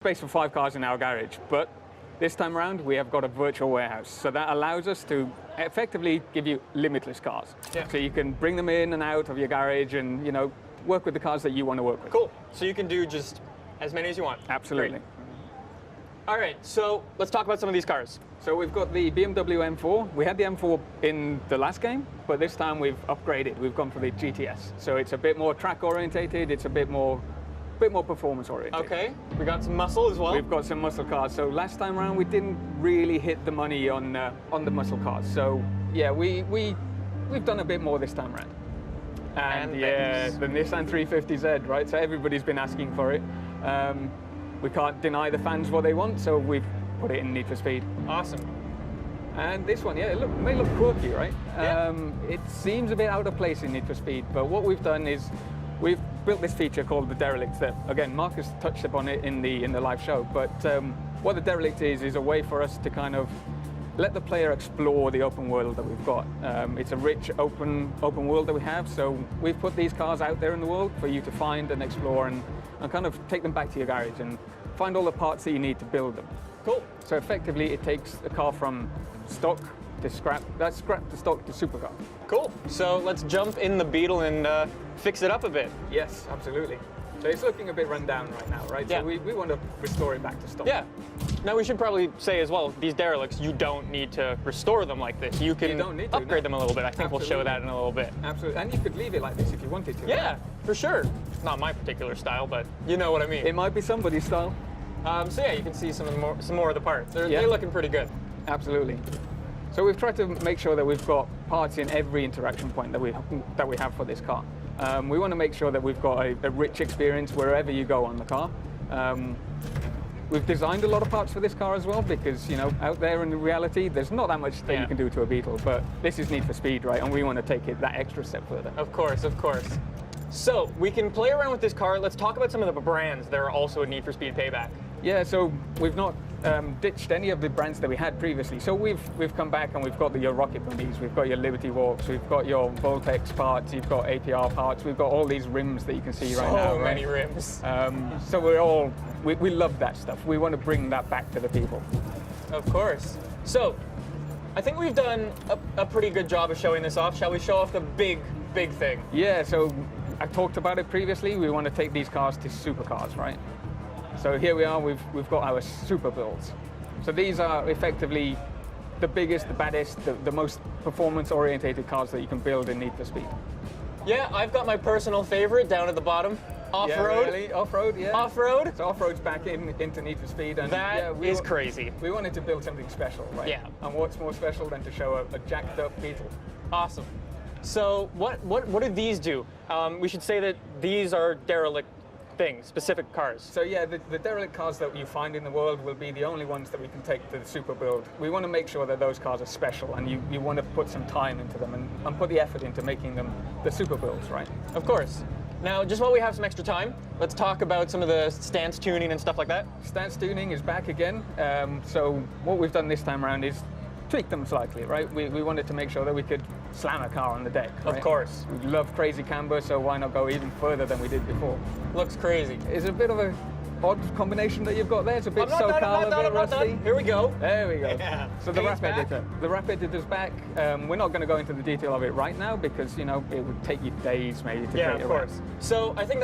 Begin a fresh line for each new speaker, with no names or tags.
Space for 5 cars in our garage, but this time around we have got a virtual warehouse. So that allows us to effectively give you limitless cars.
Yeah.
So you can bring them in and out of your garage and, you know, work with the cars that you want to work with.
Cool. So you can do just as many as you want.
Absolutely.
Great. All right, so let's talk about some of these cars.
So we've got the Bmw M4. We had the M4 in the last game, but this time we've upgraded. We've gone for the GTS. So it's a bit more track orientated. It's a bit more performance oriented.
Okay, we got some muscle as well.
We've got some muscle cars. So last time around we didn't really hit the money on the muscle cars. So yeah, we've done a bit more this time around. And yeah, the Nissan 350Z, right? So everybody's been asking for it. We can't deny the fans what they want, so we've put it in Need for Speed.
Awesome.
And this one, yeah, it may look quirky, right?
Yeah.
It seems a bit out of place in Need for Speed, but what we've done is we've built this feature called the Derelict that, again, Marcus touched upon it in the live show, but what the Derelict is a way for us to kind of let the player explore the open world that we've got. It's a rich open world that we have, so we've put these cars out there in the world for you to find and explore and kind of take them back to your garage and find all the parts that you need to build them.
Cool.
So effectively, it takes a car from stock to scrap, that's scrap to stock to supercar.
Cool. So let's jump in the Beetle and fix it up a bit.
Yes, absolutely. So it's looking a bit run down right now, right?
Yeah.
So we want to restore it back to stock.
Yeah. Now we should probably say as well, these derelicts, you don't need to restore them like this. You can
don't need to,
upgrade
no.
them a little bit. I think
Absolutely.
we'll show that in a little bit.
Absolutely. And you could leave it like this if you wanted to.
Yeah,
right?
for sure. Not my particular style, but you know what I mean.
It might be somebody's style.
So yeah, you can see some more of the parts.
Yeah.
They're looking pretty good.
Absolutely. So we've tried to make sure that we've got parts in every interaction point that we have for this car. We want to make sure that we've got a rich experience wherever you go on the car. We've designed a lot of parts for this car as well because, you know, out there in reality, there's not that much that you can do to a Beetle, but this is Need for Speed, right? And we want to take it that extra step further.
Of course, of course. So we can play around with this car. Let's talk about some of the brands that are also a Need for Speed Payback.
Yeah, so we've not ditched any of the brands that we had previously. So we've come back and we've got your Rocket Bunnies, we've got your Liberty Walks, we've got your Voltex parts, you've got APR parts, we've got all these rims that you can see right now.
So many
right?
rims.
So we love that stuff. We want to bring that back to the people.
Of course. So I think we've done a pretty good job of showing this off. Shall we show off the big thing?
Yeah, so I talked about it previously. We want to take these cars to supercars, right? So here we are, we've got our super builds. So these are effectively the biggest, the baddest, the most performance-orientated cars that you can build in Need for Speed.
Yeah, I've got my personal favorite down at the bottom. Off-road.
Yeah, really? Off-road, yeah.
Off-road.
So off-road's back into Need for Speed. And
That is crazy.
We wanted to build something special, right?
Yeah.
And what's more special than to show a jacked up Beetle?
Awesome. So what do these do? We should say that these are derelict things, specific cars.
So yeah, the derelict cars that you find in the world will be the only ones that we can take to the super build. We want to make sure that those cars are special and you want to put some time into them and put the effort into making them the super builds, right?
Of course. Now, just while we have some extra time, let's talk about some of the stance tuning and stuff like that.
Stance tuning is back again. So what we've done this time around is tweak them slightly, right? We wanted to make sure that we could slam a car on the deck, right?
Of course.
We love crazy camber, so why not go even further than we did before?
Looks crazy.
It's a bit of a odd combination that you've got there. It's a bit SoCal, a bit rusty.
Here we go.
There we go.
Yeah.
So the wrap
back.
editor. The wrap editor's back. We're not going to go into the detail of it right now because, you know, it would take you days maybe to create a wrap.
So I think that